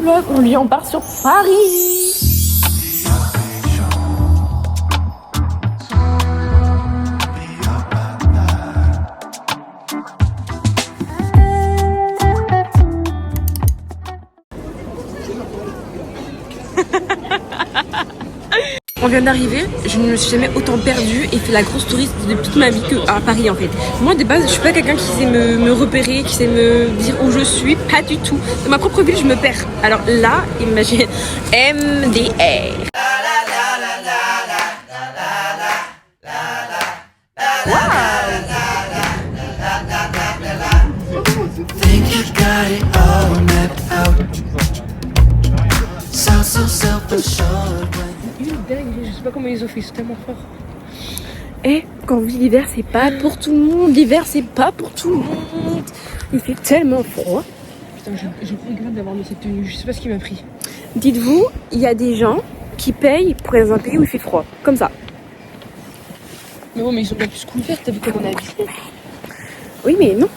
vlog. On part sur Paris. On vient d'arriver, je ne me suis jamais autant perdue et fait la grosse touriste de toute ma vie qu'à Paris en fait. Moi de base, je suis pas quelqu'un qui sait me repérer, qui sait me dire où je suis, pas du tout. Dans ma propre ville, je me perds. Alors là, imagine MDR. Je sais pas comment ils ont fait, ils sont tellement forts. Et quand on vit l'hiver, c'est pas pour tout le monde. L'hiver, c'est pas pour tout le monde. Il fait tellement froid. Putain, je regrette d'avoir mis cette tenue. Je sais pas ce qui m'a pris. Dites-vous, il y a des gens qui payent pour aller dans un pays où il fait froid. Comme ça. Mais bon, mais ils sont pas plus cool faire. T'as vu comment on est habillés? Oui, mais non.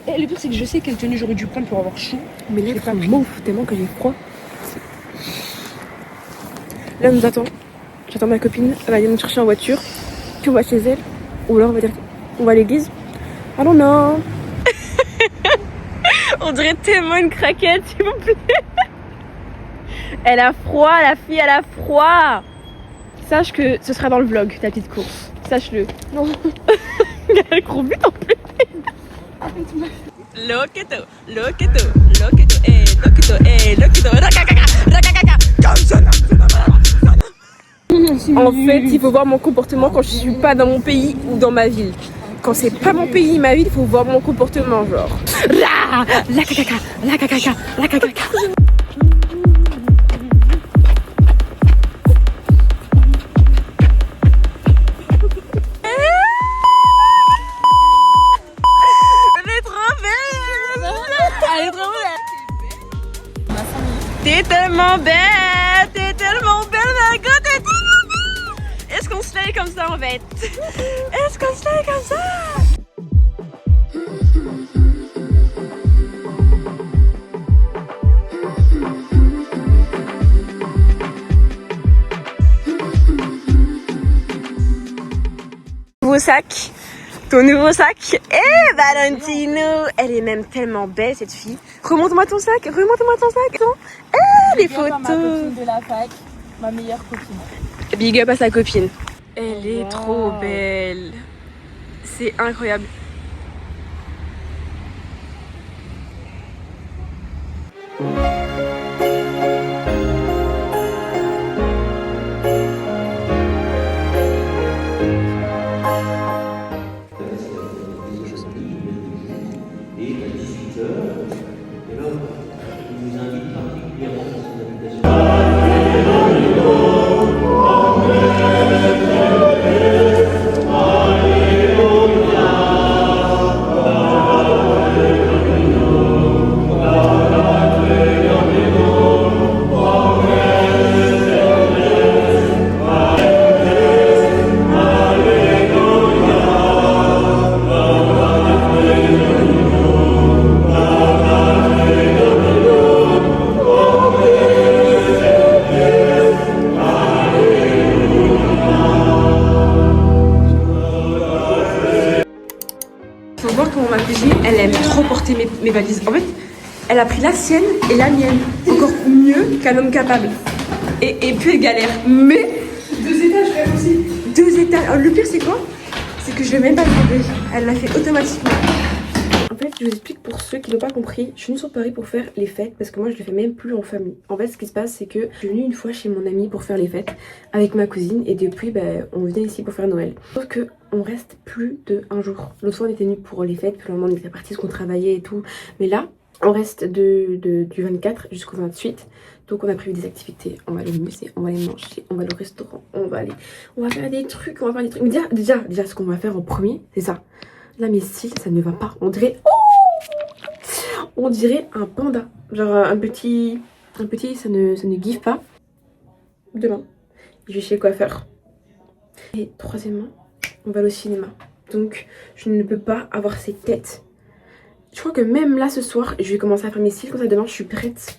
Et le pire, c'est que je sais quelle tenue j'aurais dû prendre pour avoir chaud. Mais là, c'est pas m'ouvre tellement que j'ai froid. Là, on nous attend. J'attends ma copine, elle va aller nous chercher en voiture, puis on va chez elle, ou alors on va dire on va à l'église. I don't know. On dirait tellement une craquette, s'il vous plaît. Elle a froid, la fille, elle a froid. Sache que ce sera dans le vlog, ta petite course. Sache-le. Non. Elle court vite en plus. Loqueto, loqueto, loqueto, loqueto, loqueto, En fait, il faut voir mon comportement quand je suis pas dans mon pays ou dans ma ville. Quand c'est pas mon pays, ma ville, il faut voir mon comportement, genre. La cacaca, la cacaca, la cacaca. Elle est trop belle. Elle est trop belle. T'es tellement belle, t'es tellement belle, ma gueule, t'es tellement belle. Est-ce qu'on se lève comme ça en fait? Est-ce qu'on se lève comme ça? Nouveau sac, ton nouveau sac. Eh Valentino, elle est même tellement belle cette fille. Remonte-moi ton sac, remonte-moi ton sac. Eh les photos. Ma copine de la fac, ma meilleure copine. Big up à sa copine. Elle est trop belle. C'est incroyable. Faut voir comment ma cousine, elle aime trop porter mes valises. En fait, elle a pris la sienne et la mienne. Encore mieux qu'un homme capable. Et puis elle galère. Mais 2 étages quand même aussi. 2 étages. Alors, le pire c'est quoi? C'est que je l'ai même pas demandé. Elle l'a fait automatiquement. En fait, je vous explique pour ceux qui n'ont pas compris. Je suis venue sur Paris pour faire les fêtes parce que moi je le fais même plus en famille. En fait, ce qui se passe, c'est que je suis venue une fois chez mon amie pour faire les fêtes avec ma cousine et depuis, on vient ici pour faire Noël. Sauf que on reste plus de 1 jour. L'autre fois, on était venus pour les fêtes, puis le moment on était partis parce qu'on travaillait et tout. Mais là, on reste du 24 jusqu'au 28. Donc on a prévu des activités. On va aller au musée, on va aller manger, on va aller au restaurant, on va faire des trucs, on va faire des trucs. Mais déjà ce qu'on va faire en premier, c'est ça. Là mes cils, ça ne va pas. On dirait un panda. Genre un petit, ça ne give pas. Demain, je vais chez le coiffeur. Et troisièmement, on va aller au cinéma. Donc je ne peux pas avoir ces têtes. Je crois que même là ce soir, je vais commencer à faire mes cils, comme ça demain je suis prête.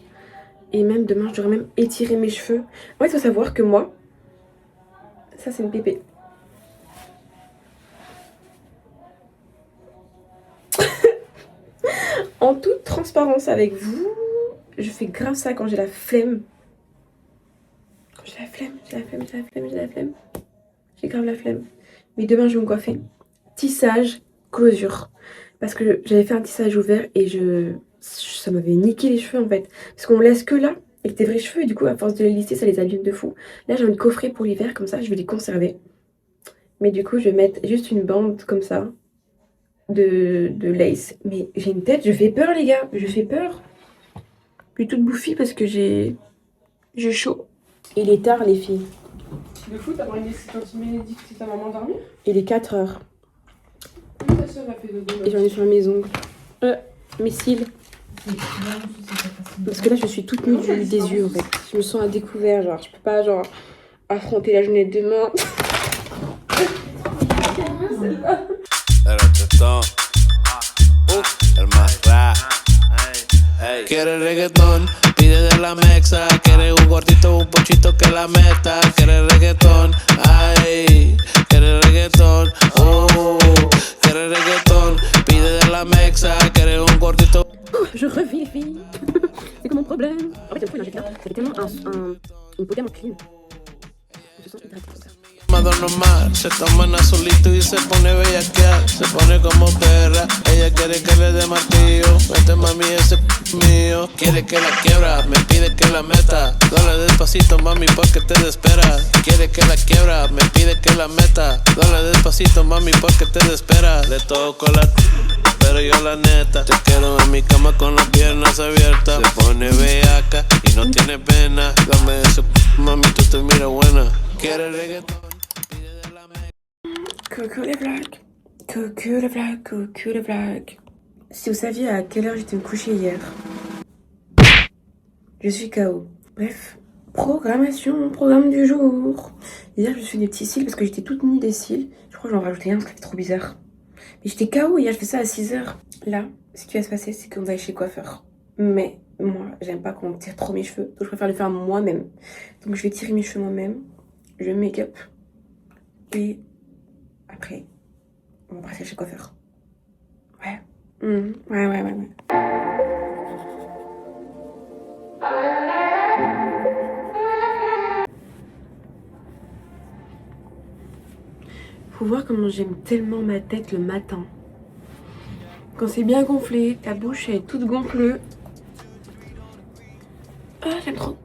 Et même demain, je devrais même étirer mes cheveux. En fait, il faut savoir que moi, ça c'est une pépé. En toute transparence avec vous, je fais grave ça quand j'ai la flemme. Quand j'ai la flemme, j'ai grave la flemme. Mais demain, je vais me coiffer. Tissage, closure. Parce que j'avais fait un tissage ouvert et ça m'avait niqué les cheveux en fait. Parce qu'on laisse que là, avec des vrais cheveux, et du coup, à force de les lisser, ça les abîme de fou. Là, j'ai un coffret pour l'hiver, comme ça, je vais les conserver. Mais du coup, je vais mettre juste une bande comme ça de lace. Mais j'ai une tête, je fais peur, les gars, je fais peur. Je suis toute bouffie parce que j'ai chaud. Il est tard, les filles. Le foot, avoir une quand Bénédicte, c'est ta maman dormir. Il est 4 heures. Ta soeur a fait dodo. Et j'en ai sur mes ongles. Mes cils. Parce que là, je suis toute nue des yeux, en fait. Je me sens à découvert, genre, je peux pas, genre, affronter la journée de demain. Quiere reggaetón, pide de la mexa. Quiere un gordito, un pochito que la meta. Quiere reggaetón, ay. Quiere reggaetón, oh. Quiere reggaetón, pide de la mexa. Quiere un gordito. Je revis les filles. C'est quoi mon problème? En fait, j'aime trop une là. Ça fait tellement une peau tellement clean. Je me sens hydratée comme ça. Normal, se toma en azulito y se pone bellaquear. Se pone como perra, ella quiere que le dé martillo. Vete mami, ese mío. Quiere que la quiebra, me pide que la meta. Dale despacito mami porque te desesperas. Quiere que la quiebra, me pide que la meta. Dale despacito mami porque te desesperas. Le toco la pero yo la neta te quiero en mi cama con las piernas abiertas. Se pone bellaca y no tiene pena. Dame ese mami, tú te miras buena. Quiere reggaetón. Coucou les vlogs. Coucou les vlogs, coucou les vlogs. Si vous saviez à quelle heure j'étais me coucher hier, je suis KO. Bref, programme du jour. Hier, je me suis fait des petits cils parce que j'étais toute nue des cils. Je crois que j'en rajoutais un parce que c'était trop bizarre. Mais j'étais KO hier, je fais ça à 6h. Là, ce qui va se passer, c'est qu'on va aller chez le coiffeur. Mais moi, j'aime pas qu'on tire trop mes cheveux. Donc je préfère le faire moi-même. Donc je vais tirer mes cheveux moi-même. Je make-up. Et après, on va passer chez le coiffeur. Ouais. Ouais. Faut voir comment j'aime tellement ma tête le matin. Quand c'est bien gonflé, ta bouche elle est toute gonfleuse. Ah, j'aime trop.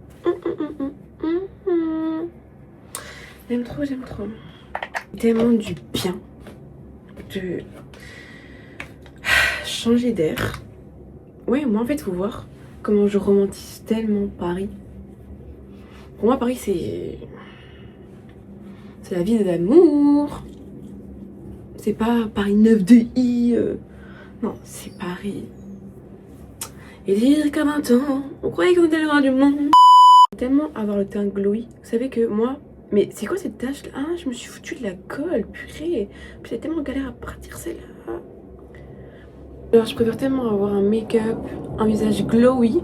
J'aime trop. Tellement du bien de changer d'air. Ouais, moi en fait, faut voir comment je romantise tellement Paris. Pour moi, Paris, c'est la ville de l'amour. C'est pas Paris 9 de I. Non, c'est Paris. Et dire qu'à 20 ans, on croyait qu'on était le roi du monde. Tellement avoir le teint glowy. Vous savez que moi... Mais c'est quoi cette tache là? Ah, je me suis foutu de la colle, purée. Puis c'est tellement galère à partir celle-là. Alors je préfère tellement avoir un make-up, un visage glowy,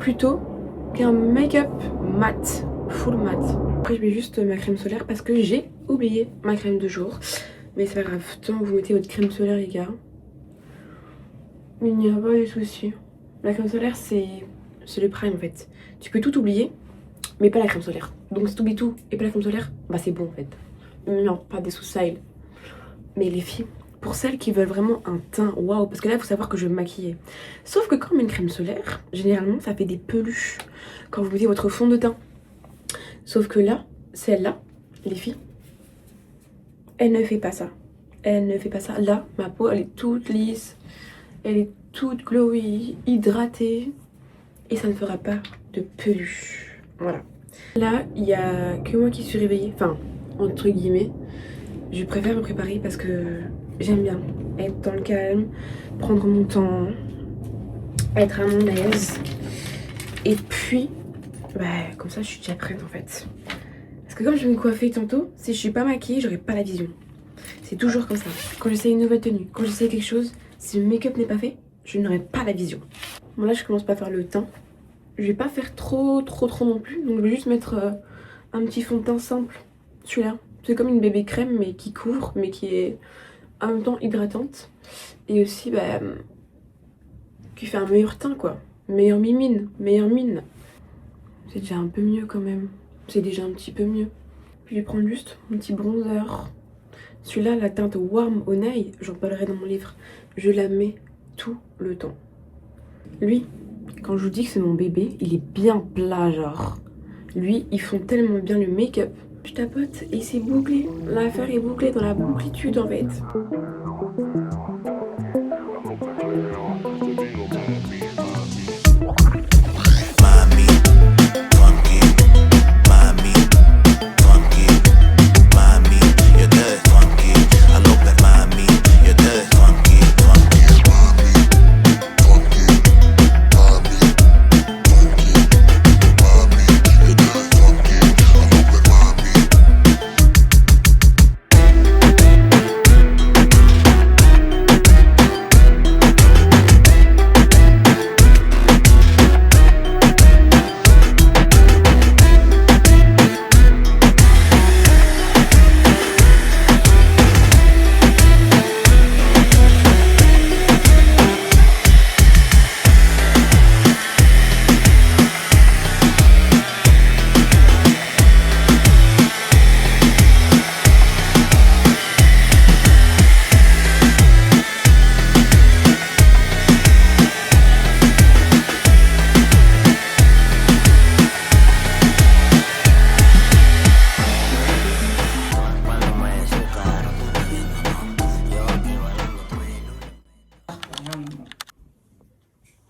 plutôt qu'un make-up mat, full mat. Après je mets juste ma crème solaire parce que j'ai oublié ma crème de jour. Mais c'est pas grave, tant que vous mettez votre crème solaire les gars, il n'y a pas de soucis. La crème solaire c'est le prime en fait. Tu peux tout oublier, mais pas la crème solaire. Donc si t'oublies tout et pas la crème solaire, bah c'est bon en fait. Non, pas des sous-styles. Mais les filles, pour celles qui veulent vraiment un teint waouh, parce que là il faut savoir que je vais me maquiller. Sauf que quand on met une crème solaire, généralement ça fait des peluches quand vous mettez votre fond de teint. Sauf que là, celle-là, les filles, elle ne fait pas ça. Elle ne fait pas ça. Là, ma peau elle est toute lisse, elle est toute glowy, hydratée. Et ça ne fera pas de peluche. Voilà. Là, il n'y a que moi qui suis réveillée. Enfin, entre guillemets. Je préfère me préparer parce que j'aime bien être dans le calme, prendre mon temps, être à mon aise. Et puis, bah, comme ça, je suis déjà prête en fait. Parce que comme je vais me coiffer tantôt, si je suis pas maquillée, j'aurai pas la vision. C'est toujours comme ça. Quand j'essaie une nouvelle tenue, quand j'essaie quelque chose, si le make-up n'est pas fait, je n'aurai pas la vision. Bon là, je commence pas à faire le teint. Je vais pas faire trop non plus. Donc je vais juste mettre un petit fond de teint simple. Celui-là. C'est comme une bébé crème mais qui couvre, mais qui est en même temps hydratante. Et aussi bah, qui fait un meilleur teint quoi. Meilleure mimine, meilleure mine. C'est déjà un peu mieux quand même. C'est déjà un petit peu mieux. Puis je vais prendre juste mon petit bronzer. Celui-là, la teinte Warm au Nail, j'en parlerai dans mon livre. Je la mets tout le temps. Lui, quand je vous dis que c'est mon bébé, il est bien plat genre. Lui, ils font tellement bien le make-up. Je tapote et c'est bouclé. L'affaire est bouclée dans la bouclitude en fait.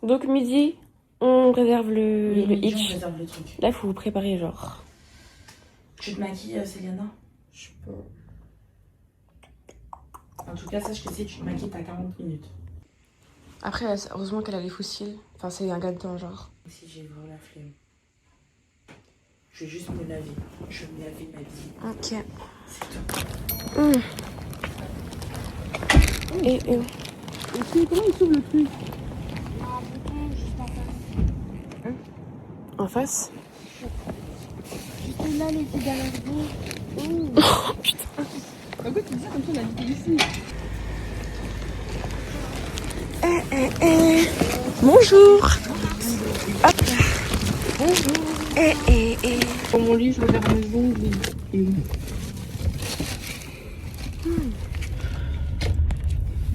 Donc midi, on réserve le hitch. On réserve le truc. Là, il faut vous préparer genre. Tu te maquilles, Céliana? Je peux. En tout cas, sache que si tu te maquilles, t'as 40 minutes. Après, heureusement qu'elle a les fossiles. Enfin, c'est un gain de temps genre. Si j'ai vraiment la flemme. Je vais juste me laver. Je vais me laver ma vie. Ok. C'est tout. Et Comment il s'ouvre le truc? en face. Juste là, les petits derrière vous. Oh putain. Pourquoi tu dis ça comme ça on habite ici? Bonjour. Hop. Bonjour. Dans mon lit, je regarde mes ongles et...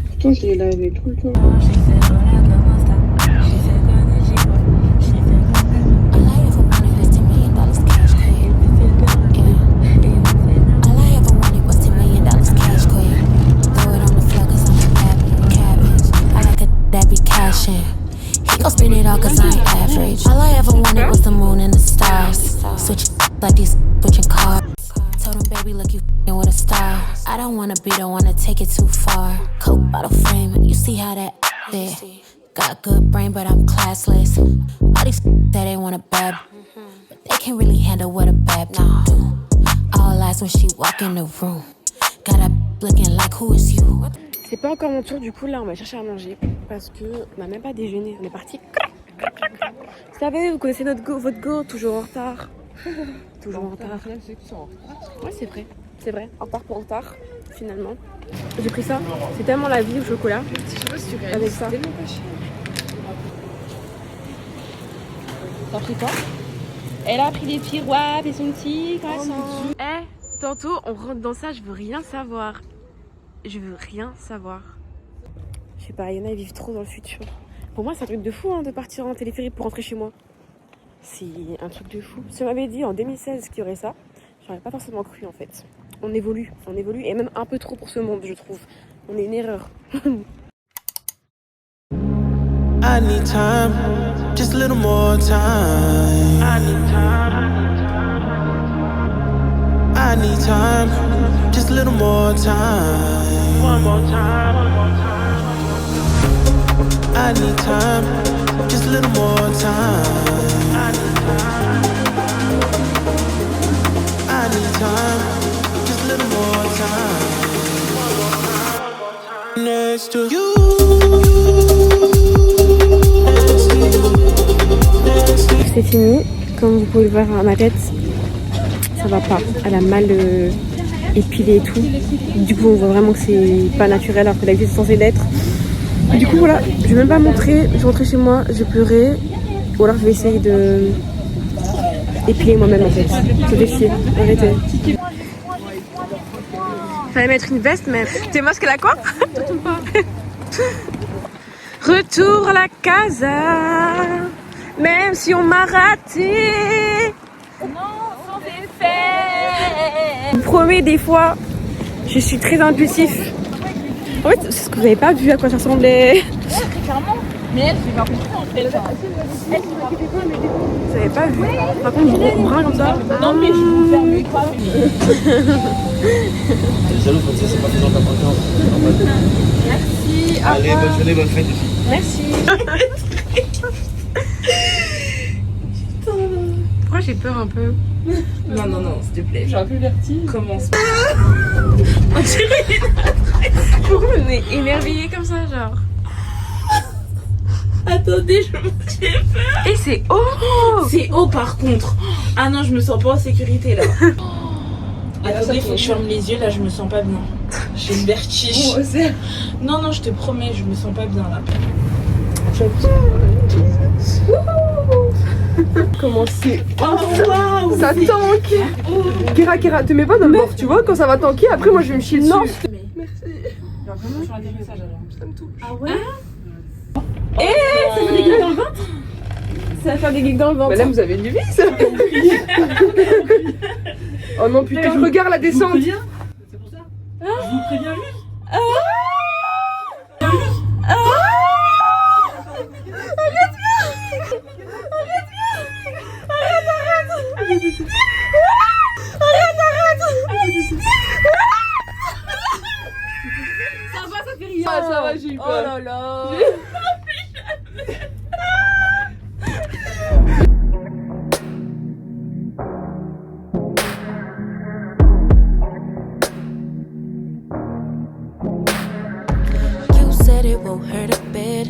Pourtant, je les lavais tout le temps. He gon' spend it all cause I ain't average. All I ever wanted was the moon and the stars. Switch like these switching cars. Told him, baby, look, you f***ing with a star. I don't wanna take it too far. Coke bottle frame, you see how that fit. Got good brain, but I'm classless. All these that they want a bad, but they can't really handle what a bad do. All eyes when she walk in the room. Got a looking like, who is you? C'est pas encore mon tour, du coup là on va chercher à manger parce que on n'a même pas déjeuné, on est parti. Vous savez, vous connaissez votre go, toujours en retard. Toujours en retard. Ouais, c'est vrai, en retard pour en retard, finalement. J'ai pris ça, c'est tellement la vie au chocolat. Je sais pas si tu réalises, avec ça. c'est tellement pas cher. T'as pris quoi? Elle a pris des petits rois et son petit croissant. Tantôt on rentre dans ça, je veux rien savoir. Je veux rien savoir. Je sais pas, il y en a, ils vivent trop dans le futur. Pour moi, c'est un truc de fou de partir en téléphérique pour rentrer chez moi. C'est un truc de fou. Si on m'avait dit en 2016 qu'il y aurait ça, j'aurais pas forcément cru en fait. On évolue et même un peu trop pour ce monde, je trouve. On est une erreur. I need time, just a little more time. I need time, just a little more time. One more time. I need time, just a little more time. I need time, just a little more time. Next to you. Next to you. c'est fini. Comme vous pouvez le voir à ma tête, ça va pas. Elle a mal épilé et tout. Du coup, on voit vraiment que c'est pas naturel alors que d'habitude c'est censé l'être. Du coup, voilà, je vais même pas montrer. Je suis rentrée chez moi, je pleurais. Ou alors je vais essayer de épiler moi-même en fait. C'est chier, arrêtez. Fallait mettre une veste, mais t'es masque à la quoi? Retour à la casa, même si on m'a raté. Non, sans effet. Je vous promets, des fois, je suis très impulsif. En fait, c'est ce que vous n'avez pas vu à quoi ça ressemblait. Clairement. Mais elle, c'est pas compris en fait. Vous n'avez pas vu. Par contre, gros bras comme ça. Non, mais je vous permets pas. Jaloux, comme ça, c'est pas faisant d'apprendre. Merci. Allez, bonne journée, bonne fête. Merci. Pourquoi j'ai peur un peu? Non, non, non, s'il te plaît. J'ai un peu vertige. Commence. Pourquoi on est émerveillé comme ça, genre? Attendez, j'ai peur. Et c'est haut! C'est haut par contre. Ah non, je me sens pas en sécurité là. Attendez, faut que je ferme les yeux là, je me sens pas bien. J'ai le vertige. Non, non, je te promets, je me sens pas bien là. Comment c'est? Oh waouh! Ça tank! Kira, te mets pas dans le bord, tu vois, quand ça va tanker, après moi je vais me chier dessus. Non! Merci. Vraiment sur l'atterrissage alors. Ça me touche. Ah ouais? Ça fait des gigs dans le ventre? Ça va faire des gigs dans le ventre. Bah là vous avez du vice! Oh non putain, je regarde la descente! C'est pour ça. Je vous préviens juste. Ça va, j'ai eu peur. Oh là là! You said it won't hurt a bit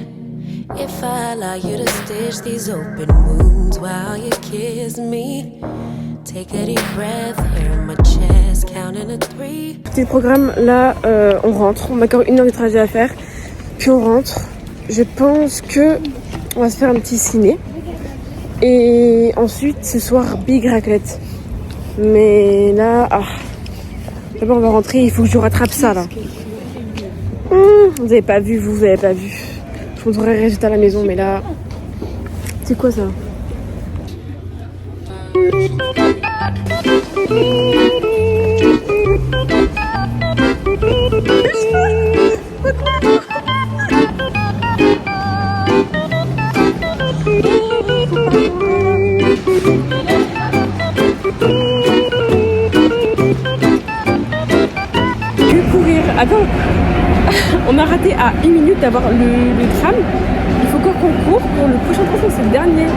if I allow you to stitch these open wounds while you kiss me. Take a deep breath, here in my chest, counting to 3. C'était le programme, là on rentre, on a encore 1 heure de trajet à faire, puis on rentre. Je pense que on va se faire un petit ciné. Et ensuite ce soir big raclette. Mais là, d'abord on va rentrer, il faut que je rattrape ça là. Vous avez pas vu, vous avez pas vu. Je vous montrerai le résultat à la maison, mais là, c'est quoi ça? Je vais courir. Attends, on a raté à 1 minute d'avoir le tram. Il faut encore qu'on court pour le prochain tram, c'est le dernier.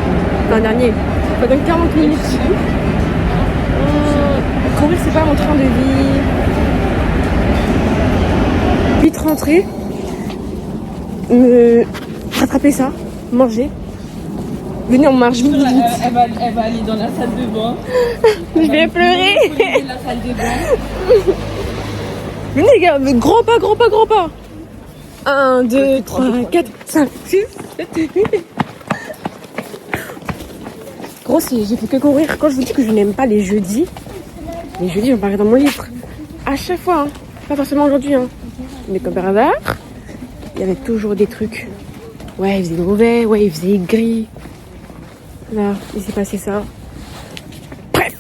Enfin, le dernier. Pas dans 40 minutes. Courir, c'est pas mon train de vie. Vite rentrer. Rattraper ça. Manger. Venez, on marche vite. Elle va aller dans la salle de bain. Je vais pleurer. La salle de bain. Venez les gars, grand pas, grand pas, grand pas. 1, 2, 3, 4, 5, 6, 7, 8. Gros, j'ai fait que courir. Quand je vous dis que je n'aime pas les jeudis j'en parle dans mon livre. À chaque fois, hein. Pas forcément aujourd'hui. Hein. Mais comme par hasard, il y avait toujours des trucs. Ouais, il faisait mauvais, ouais, il faisait gris. Là, il s'est passé ça. Bref.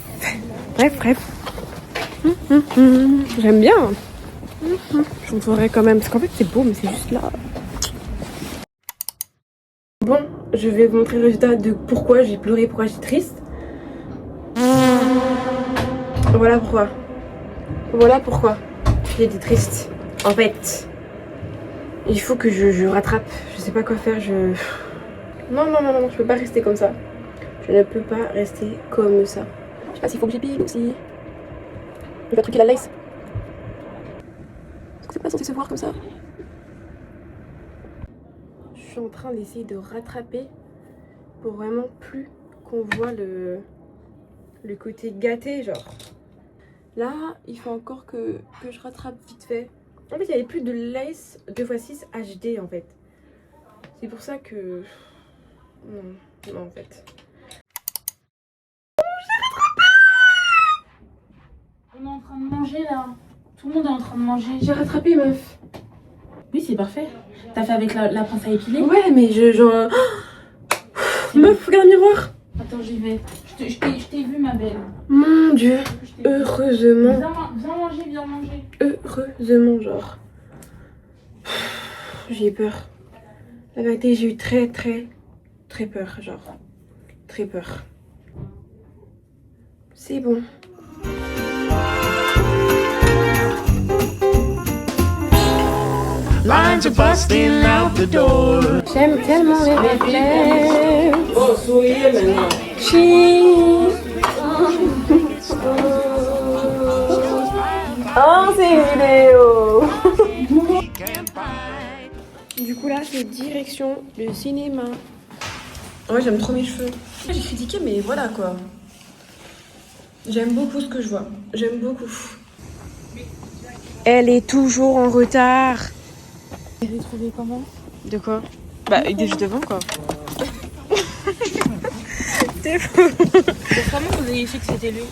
J'aime bien. Je vous ferai quand même, parce qu'en fait c'est beau mais c'est juste là. Bon, je vais vous montrer le résultat de pourquoi j'ai pleuré, pourquoi j'étais triste. Voilà pourquoi j'ai été triste. En fait, il faut que je rattrape. Je sais pas quoi faire, Non, je peux pas rester comme ça. Je ne peux pas rester comme ça. Je sais pas s'il faut que j'épile aussi. Je vais truquer la lace. Parce que c'est pas censé se voir comme ça. Je suis en train d'essayer de rattraper pour vraiment plus qu'on voit le côté gâté, genre. Là, il faut encore que je rattrape vite fait. En fait, il n'y avait plus de lace 2x6 HD en fait. C'est pour ça que... Non, en fait. On est en train de manger là. Tout le monde est en train de manger. J'ai rattrapé, meuf. Oui, c'est parfait. T'as fait avec la pince à épiler? Ouais, mais genre... Meuf, regarde le miroir. Attends, j'y vais. Je t'ai vu, ma belle. Mon Dieu. Je t'ai vu. Heureusement. Viens manger, viens manger. Heureusement, genre. J'ai peur. La vérité, j'ai eu très peur, genre. Très peur. C'est bon. Lines are busting out the door. J'aime tellement les reflets. Oh, souriez maintenant. Cheese. Oh, c'est une vidéo. Du coup, là, c'est direction le cinéma. Ouais, j'aime trop mes cheveux. J'ai critiqué, mais voilà quoi. J'aime beaucoup ce que je vois. J'aime beaucoup. Elle est toujours en retard. Vous avez trouvé comment? De quoi? Bah, il est juste devant quoi. T'es fou. Comment vous avez su que c'était lui?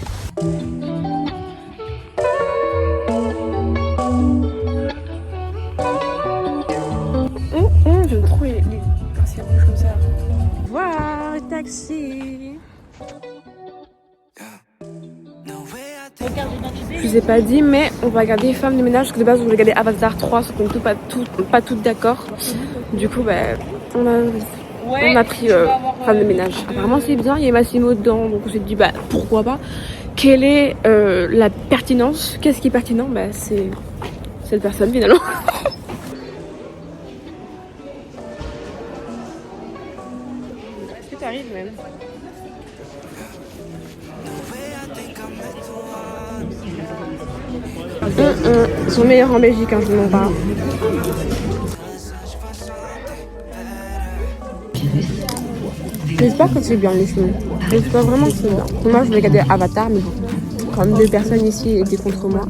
J'aime trop les graciers rouges comme ça. Voir le taxi. Je vous ai pas dit, mais on va regarder Femme de ménage, parce que de base on voulait regarder Avatar 3, sauf qu'on n'est pas toutes d'accord. Du coup, on a pris Femme de ménage. Apparemment c'est bien, il y a Massimo dedans, donc on s'est dit pourquoi pas. Quelle est la pertinence? Qu'est-ce qui est pertinent? C'est cette personne finalement. Est-ce que t'arrives même? Ils sont meilleurs en Belgique, je ne mens pas. J'espère que c'est bien les films. J'espère vraiment que c'est bien. Moi je vais regarder Avatar, mais bon, comme 2 personnes ici étaient contre moi.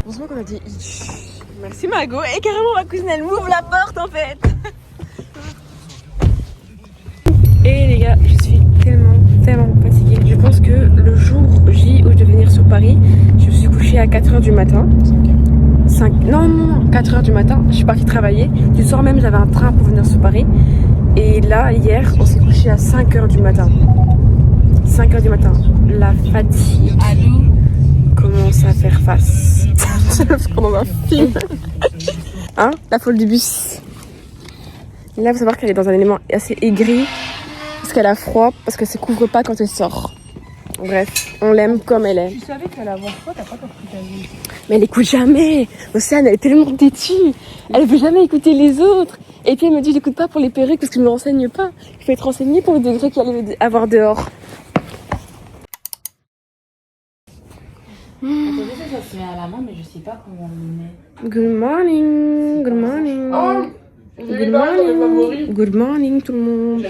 Heureusement qu'on a dit merci Margot. Et carrément ma cousine elle m'ouvre la porte en fait. Et les gars, je suis tellement fatiguée. Je pense que le jour J où je devais venir sur Paris, je me suis couchée à 4h du matin. 4h du matin, je suis partie travailler. Du soir même j'avais un train pour venir sur Paris. Et là, hier, on s'est couché à 5h du matin. 5h du matin. La fatigue commence à faire face. Parce qu'on dans un film. Hein? La folle du bus. Là, il faut savoir qu'elle est dans un élément assez aigri. Parce qu'elle a froid, parce qu'elle se couvre pas quand elle sort. Bref, on l'aime comme elle est. Tu savais qu'elle allait avoir froid, t'as pas compris ta vie. Mais elle écoute jamais. Océane, elle est tellement têtue. Elle veut jamais écouter les autres. Et puis elle me dit, j'écoute pas pour les perruques parce que je me renseigne pas. Il faut être renseigné pour le degré qu'il allait avoir dehors. Attendez, ça se met à la main, mais je sais pas comment on le met. Good morning. Good morning. Good morning. Good morning tout le monde.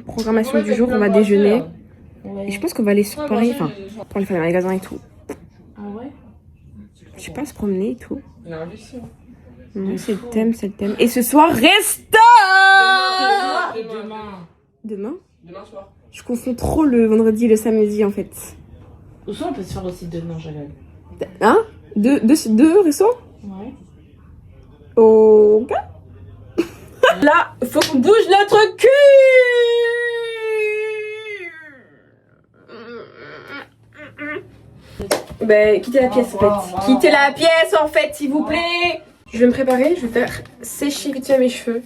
Programmation du jour, on va déjeuner. Et je pense qu'on va aller sur Paris, enfin, pour aller faire les magasins et tout. Ah ouais? Je sais pas, se promener et tout. Non, c'est le thème, c'est le thème. Et ce soir, resto! Demain? Demain soir. Je confonds trop le vendredi et le samedi en fait. Ou soit on peut se faire aussi demain, j'avais. Hein? Deux restos? Ouais. Ok. Là, faut qu'on bouge notre cul! Quittez la pièce en fait. Quittez la pièce en fait, s'il vous plaît! Je vais me préparer, je vais faire sécher vite fait mes cheveux.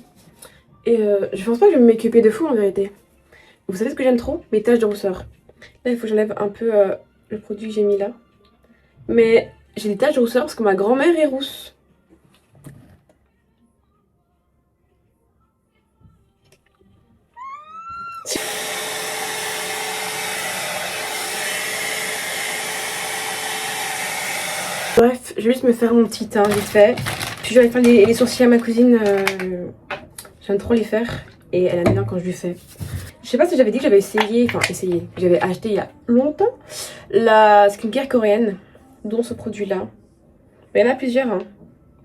Et je pense pas que je vais me make-upper de fou en vérité. Vous savez ce que j'aime trop? Mes taches de rousseur. Là, il faut que j'enlève un peu le produit que j'ai mis là. Mais j'ai des taches de rousseur parce que ma grand-mère est rousse. Bref, je vais juste me faire mon petit teint vite fait. Puis je vais aller faire les sourcils à ma cousine. J'aime trop les faire. Et elle aime bien quand je lui fais. Je sais pas si j'avais dit que j'avais j'avais acheté il y a longtemps la skincare coréenne, dont ce produit-là. Il y en a plusieurs, hein.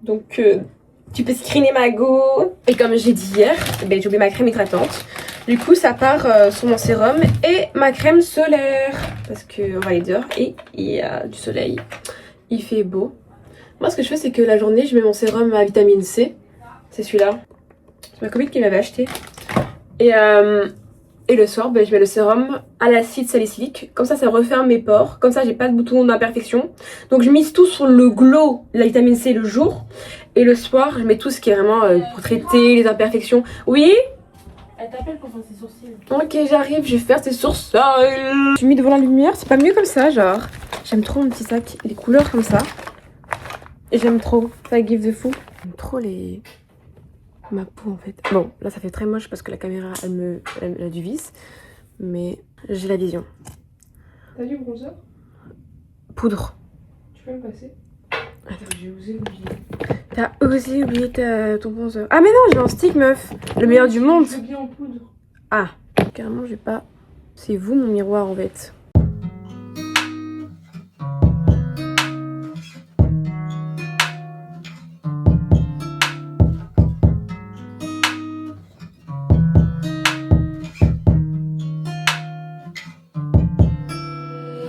Donc tu peux screener ma go. Et comme j'ai dit hier, j'ai oublié ma crème hydratante. Du coup, ça part sur mon sérum et ma crème solaire. Parce qu'on va aller dehors et il y a du soleil. Il fait beau. Moi, ce que je fais, c'est que la journée, je mets mon sérum à vitamine C. C'est celui-là. C'est ma copine qui m'avait acheté. Et le soir, je mets le sérum à l'acide salicylique. Comme ça referme mes pores. Comme ça, j'ai pas de bouton d'imperfection. Donc, je mise tout sur le glow, la vitamine C le jour. Et le soir, je mets tout ce qui est vraiment pour traiter les imperfections. Oui? Elle t'appelle pour faire ses sourcils. Ok, j'arrive, je vais faire ses sourcils. Je suis mis devant la lumière, c'est pas mieux comme ça, genre. J'aime trop mon petit sac, les couleurs comme ça. Et j'aime trop, ça give de fou. J'aime trop ma peau en fait. Bon, là ça fait très moche parce que la caméra elle a du vis. Mais j'ai la vision. T'as du bronzer? Poudre. Tu peux me passer? Attends, j'ai osé oublier. T'as osé oublier ton bronzer. Ah mais non, j'ai un stick meuf. Le meilleur du monde. Je bien en poudre. Ah, carrément j'ai pas. C'est vous mon miroir en fait.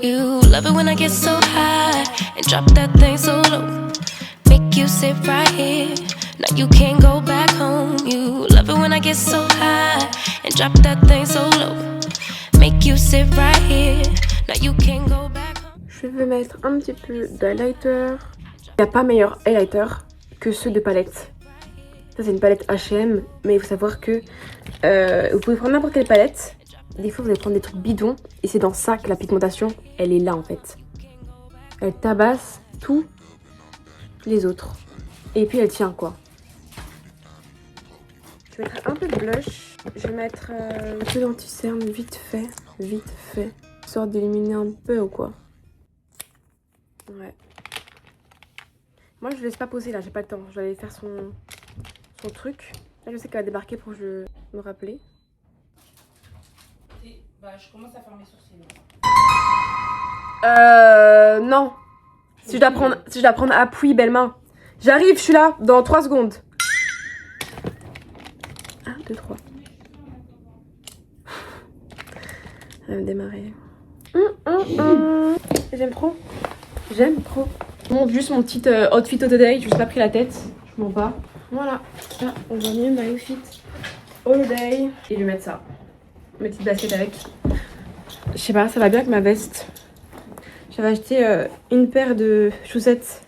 You love it when I get so high and drop that thing so low. Make you sit right here. Now you can't go back home. You love it when I get so high and drop that thing so low. Make you sit right here. Now you can't go back home. Je vais mettre un petit peu d'highlighter. Il n'y a pas meilleur highlighter que ceux de palette. Ça c'est une palette H&M, mais il faut savoir que vous pouvez prendre n'importe quelle palette. Des fois vous allez prendre des trucs bidons et c'est dans ça que la pigmentation elle est là en fait. Elle tabasse tous les autres et puis elle tient quoi. Je vais mettre un peu de blush, je vais mettre un peu d'anti-cerne vite fait, histoire d'éliminer un peu ou quoi. Ouais. Moi je laisse pas poser là, j'ai pas le temps, je vais aller faire son truc. Là je sais qu'elle va débarquer pour que je me rappeler. Bah, je commence à faire mes sourcils. Non. Si je dois prendre appui, belle main. J'arrive, je suis là, dans 3 secondes. 1, 2, 3. Elle va me démarrer. J'aime trop. J'aime trop. Je montre juste mon petit outfit of the day. Je me suis pas pris la tête. Je mens pas. Voilà. Ça, on va mieux my outfit all day. Et je vais mettre ça. Mes petites baskets avec. Je sais pas, ça va bien avec ma veste. J'avais acheté une paire de chaussettes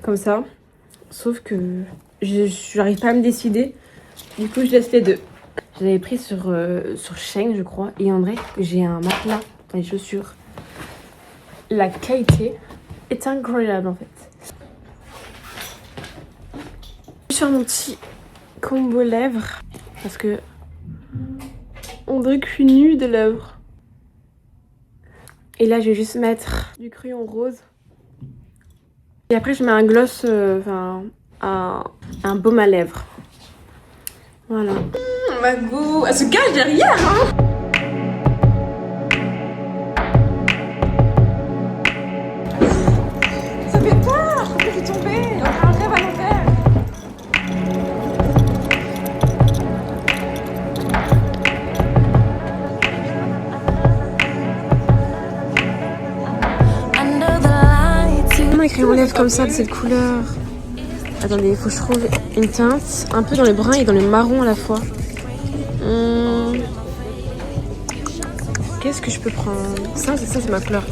comme ça. Sauf que j'arrive pas à me décider. Du coup, je laisse les deux. Je l'avais pris sur Shein, je crois. Et en vrai, j'ai un matelas dans les chaussures. La qualité est incroyable en fait. Je vais faire mon petit combo lèvres. Parce que on dirait que je suis nue de lèvres. Et là, je vais juste mettre du crayon rose. Et après, je mets un gloss, un baume à lèvres. Voilà. Ma go, elle se cache derrière, hein. Ça fait peur, je suis tombée. On a un rêve à l'envers. Un crayon lèvres comme ça de cette couleur. Attendez, il faut que je trouve une teinte un peu dans le brun et dans le marron à la fois. Qu'est-ce que je peux prendre? Ça c'est ma couleur.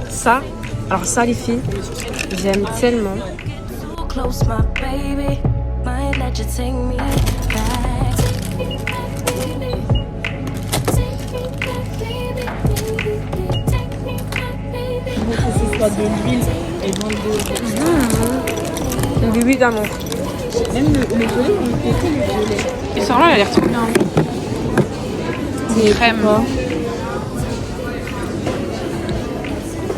Ça, alors ça les filles, j'aime tellement. Que ce soit de l'huile et non de... De l'huile d'amande. Même le violet, il fait que le violet. Et ça, elle a l'air trop bien. Des crèmes.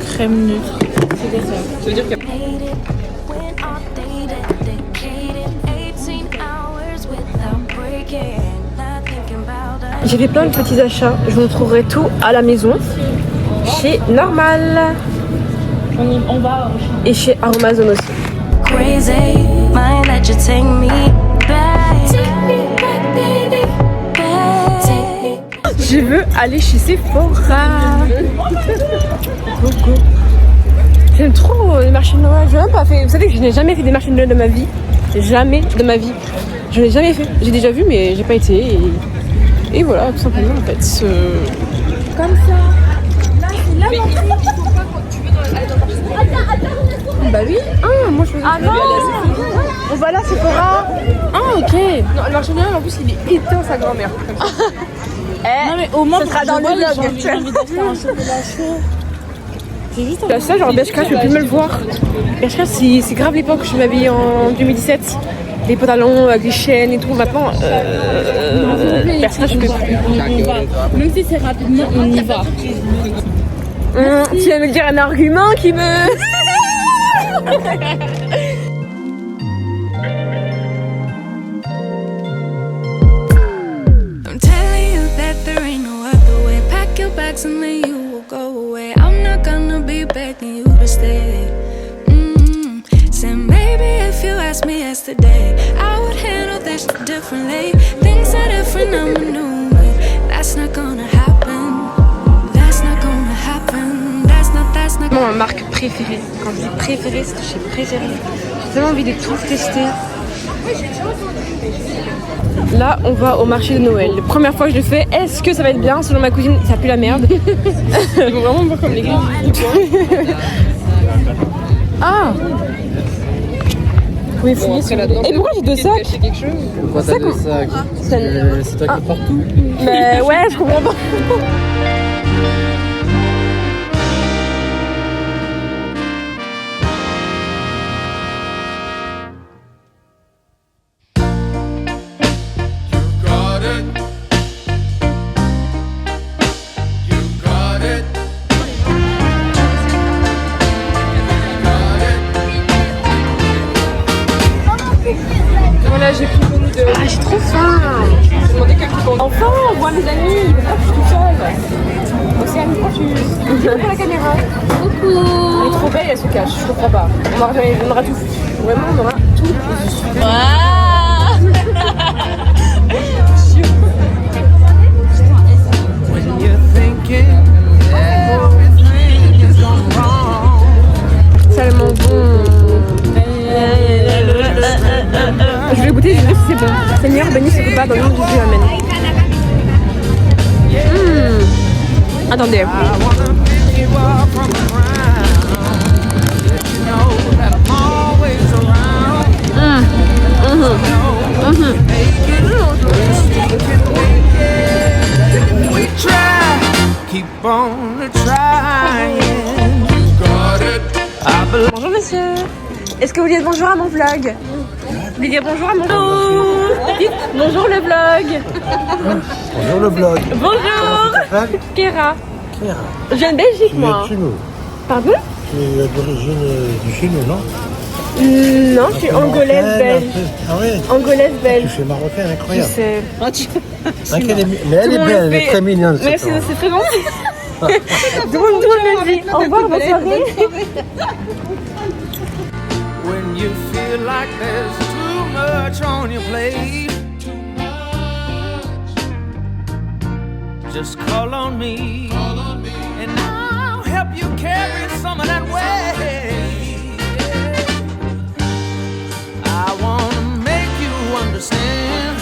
Crème neutre. C'est dire ça. Ça veut dire que... When all day dedicated 18 hours without breaking. Not thinking about us. J'ai fait plein de petits achats. Je vous trouverai tout à la maison. Chez Normal. On va Et chez Amazon aussi. Crazy, mind that you take me back. Take me back, baby. Back. Je veux aller chez Sephora. Go, go. J'aime trop les marchés de Noël. Je n'ai même pas fait. Vous savez que je n'ai jamais fait des marchés de Noël de ma vie. Jamais de ma vie. Je n'ai jamais fait. J'ai déjà vu, mais j'ai pas été. Et voilà, tout simplement en fait. Comme ça. Là, c'est là. Bah oui. Ah, moi je faisais. Ah non. On va là, Sephora. Ah, ok. Non, le marché de Noël en plus il est éteint sa grand-mère. Non mais au moins ça sera dans le vlog. J'ai envie d'acheter un chocolat chaud. C'est juste Là, ça, genre Bershka, je peux plus me le voir. Bershka, c'est grave l'époque où je m'habillais en 2017. Les pantalons avec des chaînes et tout. Maintenant, Bershka, je peux plus. Même si c'est rapidement, on y va. Tu vas me dire un argument qui me... I'm telling you that there ain't no other way. Pack your bags and then you will go away. I'm not gonna be begging you to stay. Said maybe if you asked me yesterday, I would handle this differently. Things are different, I'm a new me. That's not gonna happen. That's not gonna happen. That's not Ma marque préférée. Quand je dis préférée, c'est chez préférée. J'ai tellement envie de tout tester. Là, on va au marché de Noël. La première fois que je le fais, est-ce que ça va être bien? Selon ma cousine, ça pue la merde. Ils vont vraiment me voir comme les gars. Ah! Oui, fouiller sur... Et pourquoi j'ai deux sacs? Pourquoi t'as deux sacs? C'est toi qui portes tout? Mais ouais, je comprends pas. Voilà, j'ai pris beaucoup de... Ah, j'ai trop faim. J'ai demandé quelques temps. Enfin, on voit mes amis. Ils veulent pas que je suis toute seule. Océane, pourquoi tu pour la caméra? Coucou. Elle est trop belle, elle se cache. Je comprends pas. On aura tout. Vraiment, on aura tout. Tellement bon. Je vais goûter, je vais dire si c'est bon. Seigneur, bénis ce repas dans le nom de Jésus, amen. Attendez. Bonjour monsieur. Est-ce que vous dites bonjour à mon vlog? Vous voulez dire bonjour à mon vlog? Dites bonjour le vlog. Bonjour le vlog. Bonjour. Kéra. Kéra. Je viens de Belgique moi. Tu es chez nous. Pardon? Tu es d'origine du chez nous, non? Non, je suis angolaise belge. Ah ouais? Angolaise belge. Tu fais marocain, Je incroyable. sais. Mais elle est belle, elle est très mignonne. Merci, c'est très gentil. Tout le monde me dit au revoir, bonne soirée. When you feel like there's too much on your plate, just call on me, and I'll help you carry some of that weight. I wanna make you understand.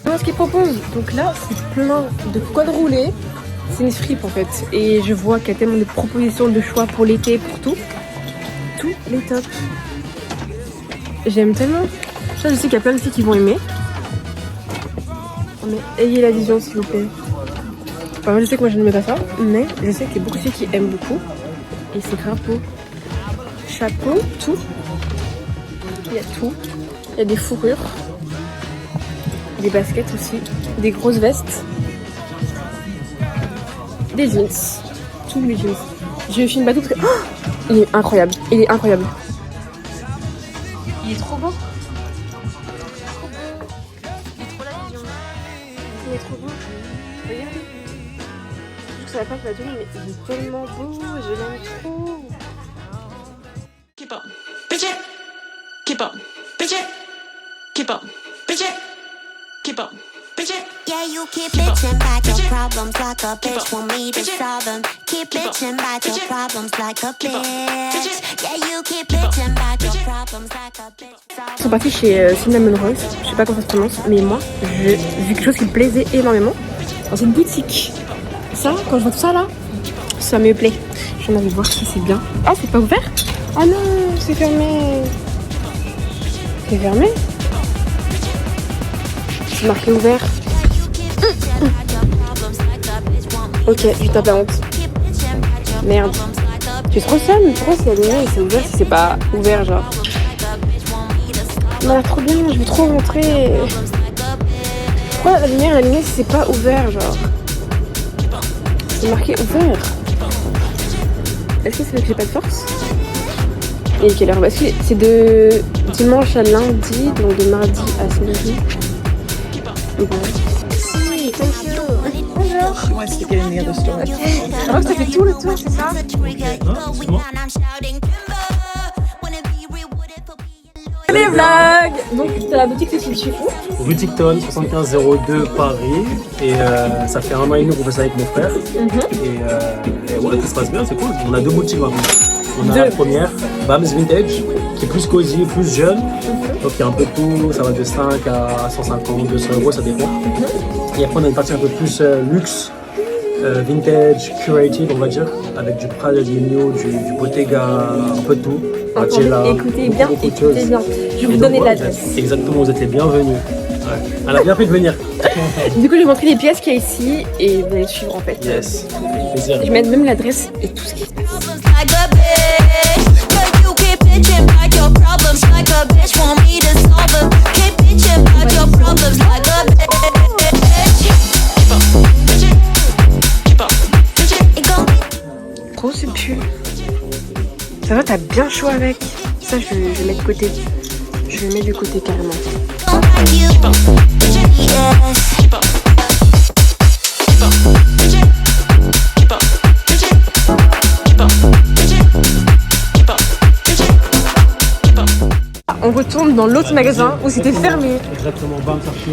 Voilà ce qu'ils proposent. Donc là, c'est plein de quad roulés. C'est une fripe en fait. Et je vois qu'il y a tellement de propositions de choix pour l'été, pour tout. Tous les tops. J'aime tellement. Ça, je sais qu'il y a plein de filles qui vont aimer. Mais ayez la vision s'il vous plaît. Enfin, moi, je sais que moi je n'aime pas ça, mais je sais qu'il y a beaucoup de filles qui aiment beaucoup. Et c'est grave beau. Chapeau, tout. Il y a tout. Il y a des fourrures. Des baskets aussi. Des grosses vestes. Des jeans. Tous les jeans. Je filme pas tout parce que... Oh, il est incroyable. Il est incroyable. Il est trop beau. Il est trop beau. Regardez. Je savais pas que la tenue, mais il est tellement beau. Je l'aime trop. Keep up, bitch it. Keep up, bitch it. Keep up, bitch it. Keep up, bitch it. Yeah, you keep bitching about your problems like a bitch want me to solve them. Keep bitching about your problems like a bitch. Yeah, you keep bitching about your problems like a bitch. Ils sont partis chez Cinnamon Rose, je sais pas comment ça se prononce, mais moi, j'ai vu quelque chose qui me plaisait énormément dans une boutique. Ça, quand je vois tout ça là, ça me plaît. J'ai envie de voir si c'est bien. Ah, c'est pas ouvert? Ah non, c'est fermé. C'est fermé? C'est marqué ouvert. Ok, je tape la honte. Merde. Tu es trop seule, pourquoi c'est allumé et c'est ouvert si c'est pas ouvert genre? Non, trop bien, je veux trop rentrer. Pourquoi la lumière est allumée si c'est pas ouvert genre? C'est marqué ouvert. Est-ce que c'est parce que j'ai pas de force? Et quelle heure? Parce que c'est de dimanche à lundi, donc de mardi à samedi. Bon. Si, thank you. Bonjour. Ouais, c'était getting the other store. Alors ça fait tout le tour, c'est ça? Les vlogs. Donc c'est la boutique de Chifu. Rue Ticton, 7502 Paris. Et ça fait 1 an et demi qu'on fait ça avec mon frère. Et ouais, tout se passe bien, c'est cool. On a 2 boutiques maintenant. On a la première, Bams Vintage, qui est plus cosy, plus jeune. Donc il y a un peu de tout, ça va de 5 à 150, 200 euros, ça dépend. Et après on a une partie un peu plus luxe, vintage, curated on va dire, avec du Prada, du Mio, du Bottega, un peu de tout. Écoutez bien, écoutez bien. Je vais vous donner l'adresse. Exactement, vous êtes les bienvenus. Ouais. Elle a bien fait de venir. Du coup, je vais montrer les pièces qu'il y a ici et vous allez suivre en fait. Yes, plaisir. Je vais mettre même l'adresse et tout ce qui se passe. Trop ce pull. Ça va, t'as bien chaud avec. Ça, je vais mettre de côté. Je vais mettre de côté carrément. On retourne dans l'autre magasin où c'était fermé. Exactement, bam, sorti.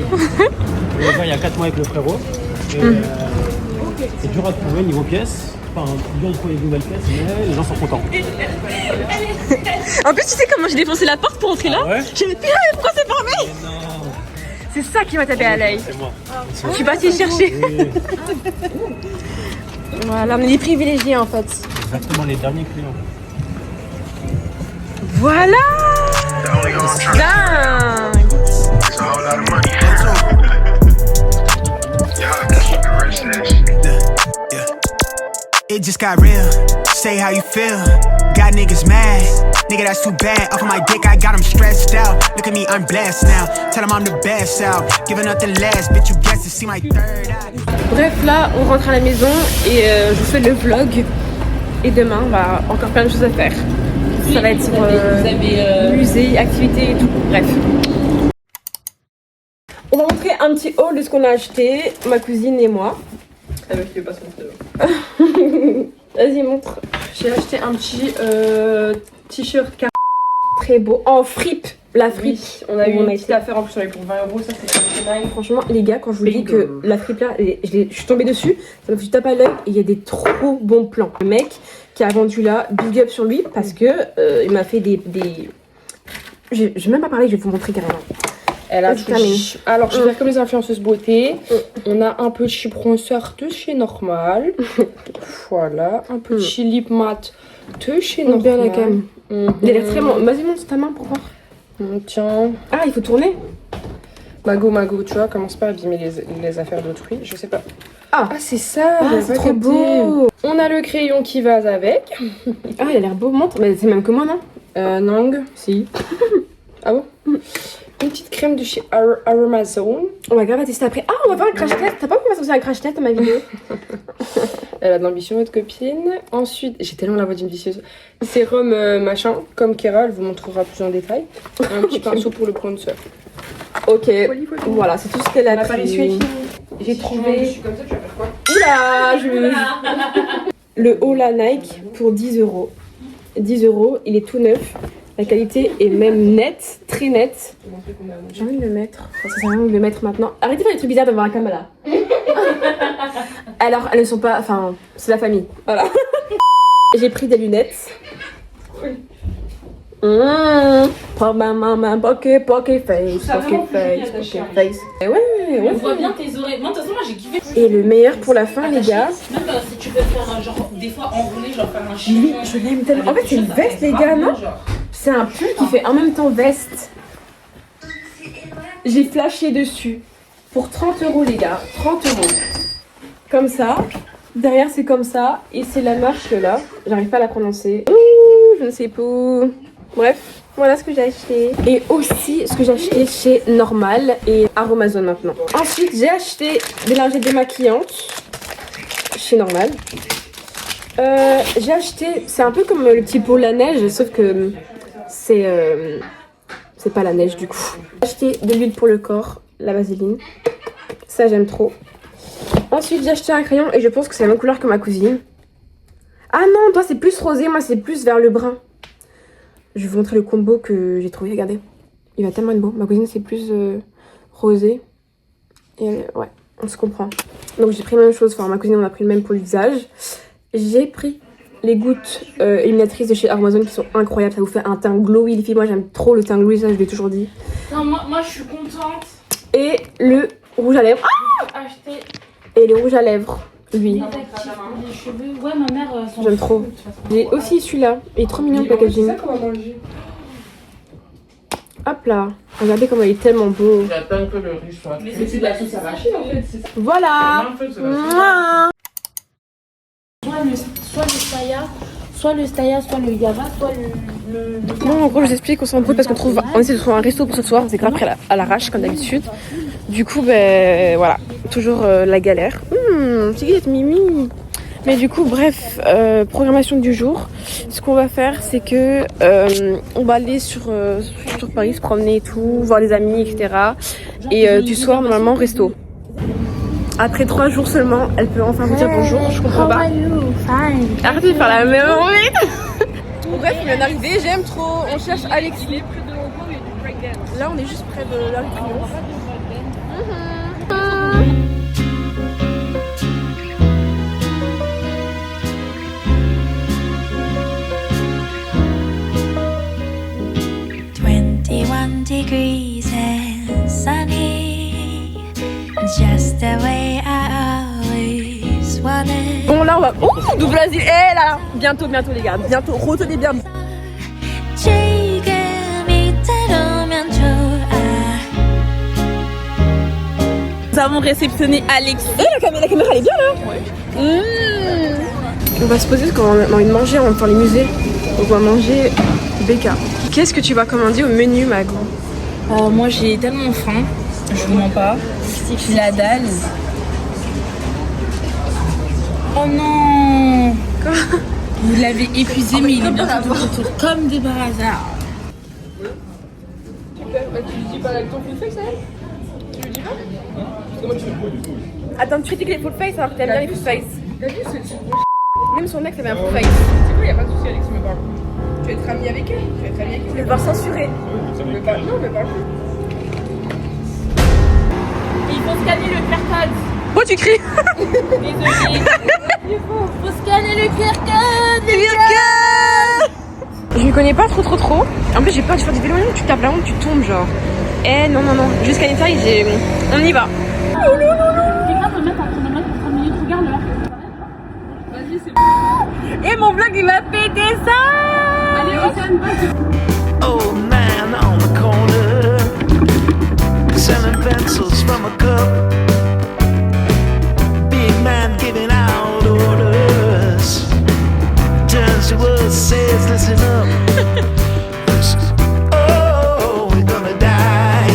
Il y a 4 mois avec le frérot. C'est dur à trouver niveau pièces. Enfin, dur de trouver des nouvelles pièces, mais les gens sont contents. En plus, tu sais comment j'ai défoncé la porte pour entrer là? Ah ouais? J'ai dit, pourquoi c'est fermé? C'est ça qui m'a tapé à l'œil. C'est moi. Je suis partie chercher. Oui. Voilà, on est des privilégiés en fait. Exactement, les derniers clients. Voilà! Dingue! It just got real. Say how you feel. Got niggas mad. Nigga, that's too bad. Off of my dick, I got them stressed out. Look at me, I'm blessed now. Tell them I'm the best out. Giving nothing less. Bitch, you guess to see my third eye. Bref, là, on rentre à la maison et je vous fais le vlog. Et demain, on va encore plein de choses à faire. Ça va être sur musée, activités et tout. Bref. On va montrer un petit haul de ce qu'on a acheté, ma cousine et moi. Elle ne pas se montrer. Vas-y, montre. J'ai acheté un petit t-shirt très beau en fripe. La fripe. Oui, on a eu une petite affaire en plus, on a eu pour 20 euros, ça c'est dingue. Franchement, les gars, quand je vous dis que la fripe là, je suis tombée dessus, ça m'a fait taper à l'œil et il y a des trop bons plans. Le mec qui a vendu là, big up sur lui parce que il m'a fait des... Je vais même pas parler, je vais vous montrer carrément. Elle a alors, je vais faire comme les influenceuses beauté. On a un petit bronzer de chez Normal. Voilà, un petit lip matte de chez Normal. Bien la cam. Il a l'air vraiment... Vas-y, montre ta main pour voir. Tiens. Ah, il faut tourner. Mago, tu vois, commence pas à abîmer les affaires d'autrui. Je sais pas. Ah, c'est ça. C'est trop beau. On a le crayon qui va avec. Ah, il a l'air beau. Montre. Mais c'est même que moi, non Non. Si. Ah bon? une petite crème de chez Aromazone. On va grave la tester après. Ah, on va faire un crash test. T'as pas vu qu'on va un crash test dans ma vidéo? Elle a de l'ambition, votre copine. Ensuite, j'ai tellement la voix d'une vicieuse. Sérum machin, comme Kera, elle vous montrera plus en détail. Un petit pinceau pour le bronzer. Ok, voilà, c'est tout ce qu'elle a pris. J'ai trouvé. Je suis comme ça, tu vas faire quoi? Oula, le haut la Nike pour 10 €. 10 €, il est tout neuf. La qualité est même nette, très nette. J'ai envie de le mettre. Ça sert à rien de le mettre maintenant. Arrêtez de faire des trucs bizarres devant la caméra. Alors, elles ne sont pas. Enfin, c'est la famille. Voilà. J'ai pris des lunettes. Pour ma maman, poker face. Et ouais. On voit bien tes oreilles. Moi, de toute façon, moi j'ai kiffé. Et le meilleur pour la fin, les gars. Même si tu peux faire genre des fois enrouler, genre faire un Lui, chignon. je l'aime tellement. En fait, c'est une veste, les gars, non? C'est un pull qui fait en même temps veste. J'ai flashé dessus. Pour 30 €, les gars. 30 €. Comme ça. Derrière, c'est comme ça. Et c'est la marque là. J'arrive pas à la prononcer. Ouh, je ne sais pas. Bref, voilà ce que j'ai acheté. Et aussi ce que j'ai acheté chez Normal et Aromazone maintenant. Ensuite, j'ai acheté des lingettes démaquillantes chez Normal. J'ai acheté, c'est un peu comme le petit pot la neige, sauf que c'est pas la neige du coup. J'ai acheté de l'huile pour le corps, la vaseline. Ça, j'aime trop. Ensuite, j'ai acheté un crayon et je pense que c'est la même couleur que ma cousine. Ah non, toi c'est plus rosé, moi c'est plus vers le brun. Je vais vous montrer le combo que j'ai trouvé, regardez. Il va tellement être beau. Ma cousine c'est plus rosé. Et ouais, on se comprend. Donc j'ai pris la même chose, enfin ma cousine on a pris le même pour le visage. J'ai pris les gouttes illuminatrices de chez Aromazone qui sont incroyables. Ça vous fait un teint glowy, les filles. Moi j'aime trop le teint glowy, ça je l'ai toujours dit. Non, moi je suis contente. Et le rouge à lèvres. Ah, Acheter et le rouge à lèvres, lui. les cheveux. Ouais, ma mère s'en J'aime fout, trop. de toute façon. J'ai aussi celui-là. Il est trop mignon le packaging. Hop là. Regardez comment il est tellement beau. J'attends que le riz soit. Mais c'est de la sauce arrachée en fait, c'est ça. Voilà. Mouah. Soit le Staya, soit le Yava, soit le Non, en gros, je vous explique, on s'embrouille parce on essaie de trouver un resto pour ce soir. C'est grave pris à l'arrache, comme d'habitude. Du coup, ben voilà, toujours la galère. C'est Mimi. Mais du coup, bref, programmation du jour. Ce qu'on va faire, c'est que on va aller sur Paris, se promener et tout, voir les amis, etc. Et du soir, normalement, resto. Après 3 jours seulement, elle peut enfin vous dire bonjour, je comprends pas. Arrêtez de faire la même Bref, il vient d'arriver, j'aime trop. On cherche Alexis. Là, on est juste près de l'Arc de Triomphe. Degrees and sunny, just the way I always wanted. Bon là on va... Oh, double asile. Eh là, bientôt les gars, bientôt, retenez bien. Nous avons réceptionné Alexis. Eh la caméra elle est bien là. Ouais. On va se poser parce qu'on a envie de manger, on va faire les musées. On va manger BK. Qu'est-ce que tu vas commander au menu, ma grande? Moi j'ai tellement faim, je vous mens pas. J'ai la dalle. Oh non! Quoi? Vous l'avez épuisé, mais il est bientôt de retour comme de par hasard. Super, bah tu lui dis pas avec ton full face, elle? Tu lui dis pas? Attends, tu critiques les full face alors que t'aimes bien les full face. Même son ex avait un full face. C'est quoi, y'a pas de soucis, Alexis me parle. Tu veux être ami avec elle? Tu veux être ami avec Je elle? vais devoir censurer. Mais pas, non, mais pas. Il faut scanner le QR code. Oh, tu cries. Désolée. Faut scanner le QR code. Je ne connais pas trop. En plus, j'ai peur de faire des vélos, tu tapes la honte, tu tombes genre. Eh non. Jusqu'à une taille, on y va. Quelqu'un peut mettre un chronomètre pour 3 minutes, regarde là. Vas-y, c'est bon. Et mon vlog, il va péter ça. Allez, Océane, vas-y. Old man on the corner, selling pencils from a cup. Big man giving out orders. Turns to us, says, listen up. Oh, we're gonna die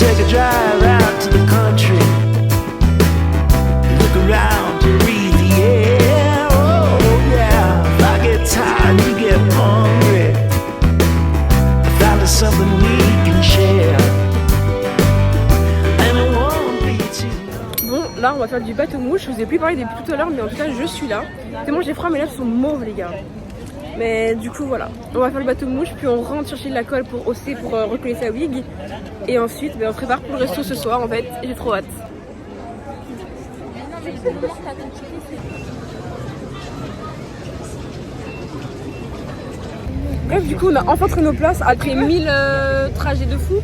take a drive out to the country. Look around to breathe the air. Oh yeah, if I get tired, you get hungry. I found us something we can share. And it won't be too long. Bon, là on va faire du bateau mouche. Je vous ai plus parlé depuis tout à l'heure, mais en tout cas je suis là. Tellement j'ai froid, mes lèvres sont mauves les gars. Mais du coup voilà, on va faire le bateau mouche, puis on rentre chercher de la colle pour hausser, pour recoller sa wig. Et ensuite on prépare pour le resto ce soir en fait, et j'ai trop hâte. Bref, du coup on a enfin trouvé nos places après 1000 trajets de fou.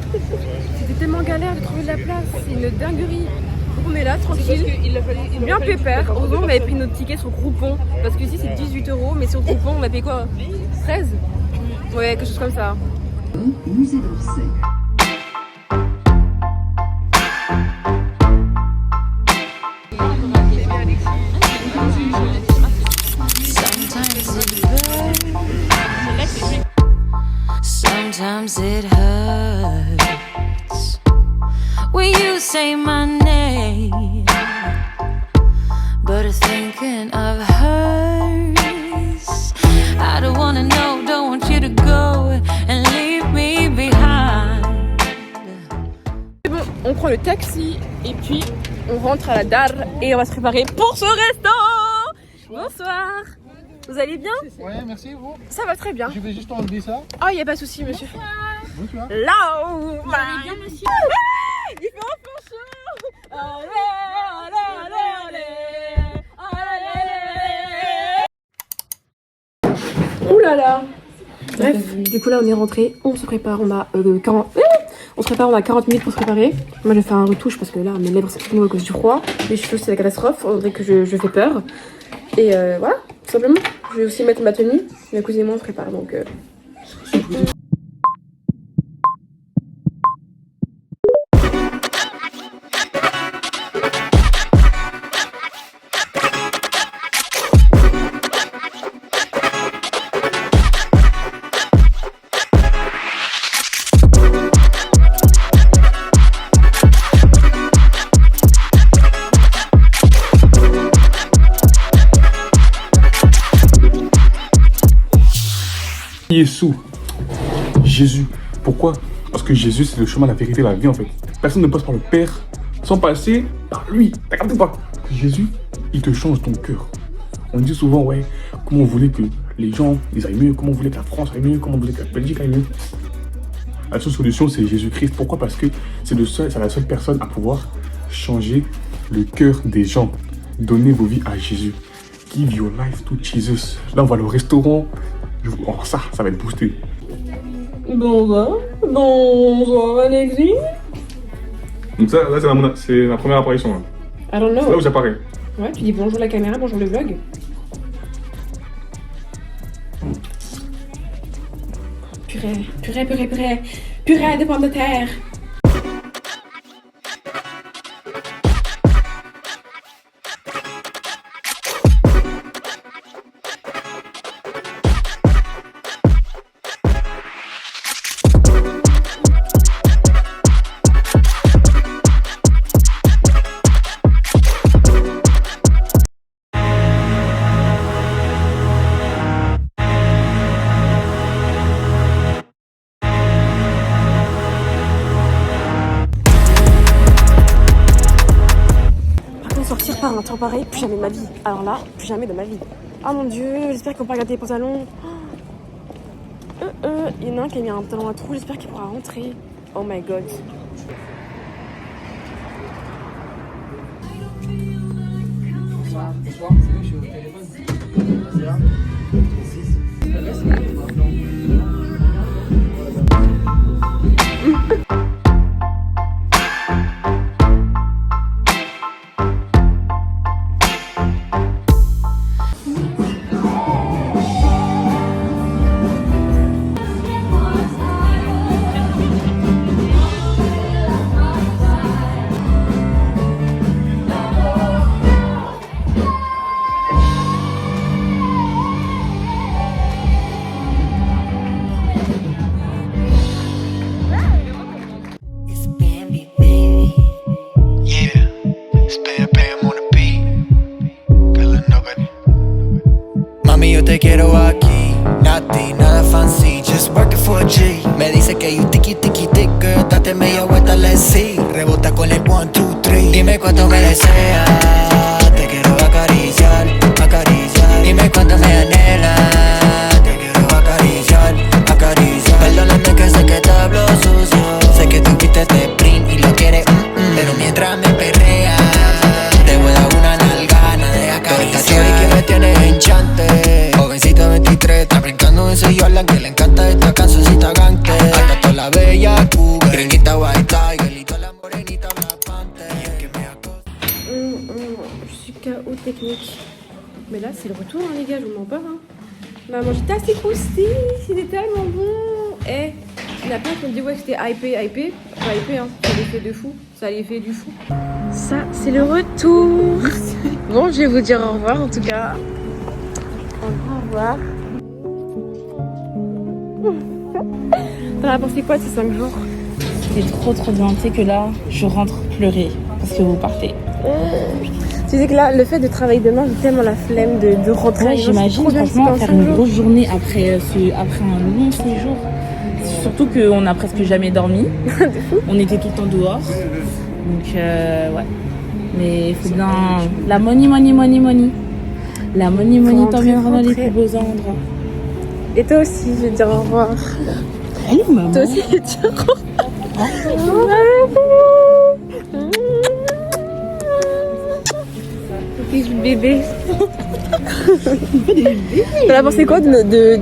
C'était tellement galère de trouver de la place, c'est une dinguerie. Donc on est là tranquille, bien pépère. Heureusement on avait pris notre ticket sur Groupon, parce que ici c'est 18 €, mais sur Groupon on a payé quoi, 13? Ouais, quelque chose comme ça. Musée d'Orsay. Sometimes it hurts when you say my name, but thinking of hers, I don't wanna know, don't want you to go and leave me behind. C'est bon, on prend le taxi et puis on rentre à la DAR et on va se préparer pour ce resto. Bonsoir. Vous allez bien? Ouais, merci, vous? Ça va très bien. Je vais juste enlever ça. Ah, il n'y a pas de souci, monsieur. Bonsoir. Là où Vous allez bien, monsieur? il fait enfin chaud. Allez, allez, allez, allez, allez. Ouh là là. Bref, du coup là on est rentré, on se prépare, on a 40 minutes pour se préparer. Moi je vais faire un retouche parce que là mes lèvres sont tout à cause du froid. Les cheveux c'est la catastrophe, on dirait que je fais peur. Et voilà, tout simplement. Je vais aussi mettre ma tenue. Ma cousine et moi on se prépare donc. Jésus. Jésus. Pourquoi? Parce que Jésus, c'est le chemin, la vérité, la vie en fait. Personne ne passe par le Père sans passer par lui. T'as capté pas? Jésus, il te change ton cœur. On dit souvent, ouais, comment on voulait que les gens ils aillent mieux, comment on voulait que la France aille mieux, comment on voulait que la Belgique aille mieux. La seule solution, c'est Jésus-Christ. Pourquoi? Parce que c'est la seule personne à pouvoir changer le cœur des gens. Donnez vos vies à Jésus. Give your life to Jesus. Là, on va au restaurant. Oh, ça va être boosté. Bonsoir Alexis. Donc ça, là, c'est ma première apparition. Là. I don't know. C'est là où j'apparais. Ouais, tu dis bonjour la caméra, bonjour le vlog. Purée de pommes de terre. Sortir par un temps pareil, plus jamais de ma vie. Alors là, plus jamais de ma vie. Oh mon dieu, j'espère qu'on peut regarder les pantalons. Il y en a un qui a mis un pantalon à trous, j'espère qu'il pourra rentrer. Oh my god. Bonsoir, c'est bon, je suis au téléphone. tiki tiki tic, date media vuelta, let's see. Rebota con el 1, 2, 3. Dime cuánto me deseas, te quiero acariciar, acariciar. Dime cuánto me anhelas, te quiero acariciar, acariciar. Perdóname que sé que te hablo sucio, sé que tú viste este print y lo quieres, pero mientras me perreas, te voy a dar una nalgana de acariciar. Y que me tienes enchante, jovencito 23, está brincando ese Jordan que le encanta esta cancioncita gante. Hasta toda la bella cougar, gringuita white tiger y toda la morenita black panther. Je suis KO technique. Mais là, c'est le retour, hein, les gars, je vous mens pas. Hein. On a mangé assez croustilles, c'était tellement bon. Eh, il y en a plein qui ont dit ouais, c'était hypé. Pas hypé, hein, ça l'effet de fou. Ça l'effet du fou. Ça, c'est le retour. Bon, je vais vous dire au revoir en tout cas. Au revoir. T'en as pensé quoi de ces 5 jours? C'était trop bien. Tu sais que là, je rentre pleurer parce que vous partez. Tu sais que là, le fait de travailler demain, j'ai tellement la flemme de rentrer. Ouais, j'imagine franchement faire une grosse journée après un long séjour. Surtout qu'on n'a presque jamais dormi. On était tout le temps dehors. Donc ouais. Mais il faut bien... La money. La money t'emmènera dans les plus beaux endroits. Et toi aussi, je vais te dire au revoir. Allez, maman. Toi aussi, je vais te dire au revoir. Bébé. T'en as pensé quoi de nous, de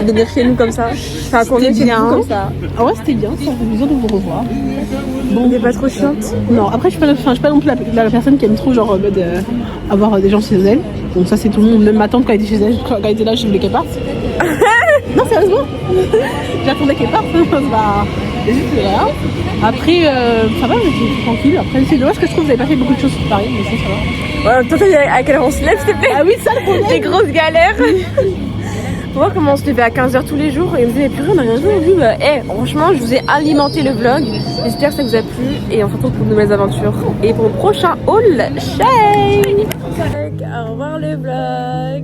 venir chez nous comme ça? Enfin, qu'on est bien comme ça. Ah ouais, c'était bien, ça fait plaisir de vous revoir. Bon, t'es pas trop chiante? Non, après je suis pas non plus la personne qui aime trop genre avoir des gens chez elle. Donc ça c'est tout le monde, même ma tante quand elle était chez elle, quand elle était là je voulais qu'elle parte. Non sérieusement, j'attendais qu'elle parte. Bah, juste là. Après ça va, j'étais tranquille. Après c'est dommage que je trouve que vous avez pas fait beaucoup de choses sur Paris, mais ça va. Ouais, toi, à quelle heure on se lève, s'il te plaît? Ah oui, ça le problème. Des grosses galères. Faut voir comment on se levait à 15h tous les jours. Et on me disait, purée, on a rien vu. Bah, franchement, je vous ai alimenté le vlog. J'espère que ça vous a plu. Et on se retrouve pour de nouvelles aventures. Et pour le prochain haul shake. Au revoir le vlog.